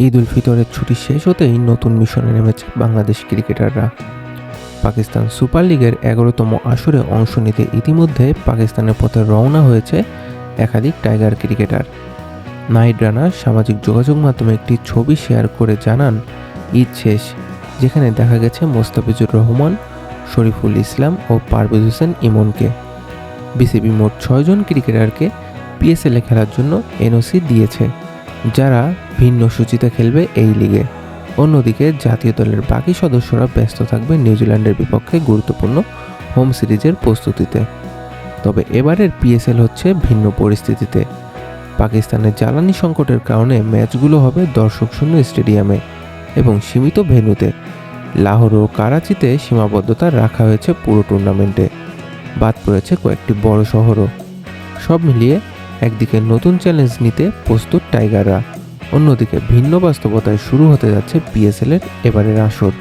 ঈদ উল ফিতরের ছুটি শেষ হতেই নতুন মিশনে নেমেছে বাংলাদেশ ক্রিকেটাররা। পাকিস্তান সুপার লিগের 11তম আসরে অংশ নিতে ইতিমধ্যে পাকিস্তানের পথে রওনা হয়েছে একাধিক টাইগার ক্রিকেটার। নাহিদ রানা সামাজিক যোগাযোগ মাধ্যমে একটি ছবি শেয়ার করে জানান, ঈদ শেষ, যেখানে দেখা গেছে মোস্তাফিজুর রহমান, শরীফুল ইসলাম ও পারভেজ হোসেন ইমনকে। বিসিবি মোট 6 জন ক্রিকেটারকে পিএসএলে খেলার জন্য এনওসি দিয়েছে, যারা ভিন্ন সূচিতে খেলবে এই লিগে। অন্যদিকে জাতীয় দলের বাকি সদস্যরা ব্যস্ত থাকবে নিউজিল্যান্ডের বিপক্ষে গুরুত্বপূর্ণ হোম সিরিজের প্রস্তুতিতে। তবে এবারের পিএসএল হচ্ছে ভিন্ন পরিস্থিতিতে। পাকিস্তানের জ্বালানি সংকটের কারণে ম্যাচগুলো হবে দর্শকশূন্য স্টেডিয়ামে এবং সীমিত ভেন্যুতে। লাহোর ও করাচিতে সীমাবদ্ধতা রাখা হয়েছে পুরো টুর্নামেন্টে। বাদ পড়েছে কয়েকটি বড় শহরও। সব মিলিয়ে একদিকে নতুন চ্যালেঞ্জ নিতে প্রস্তুত টাইগাররা, অন্যদিকে ভিন্ন বাস্তবতায় শুরু হতে যাচ্ছে পিএসএলের এবারের আসর।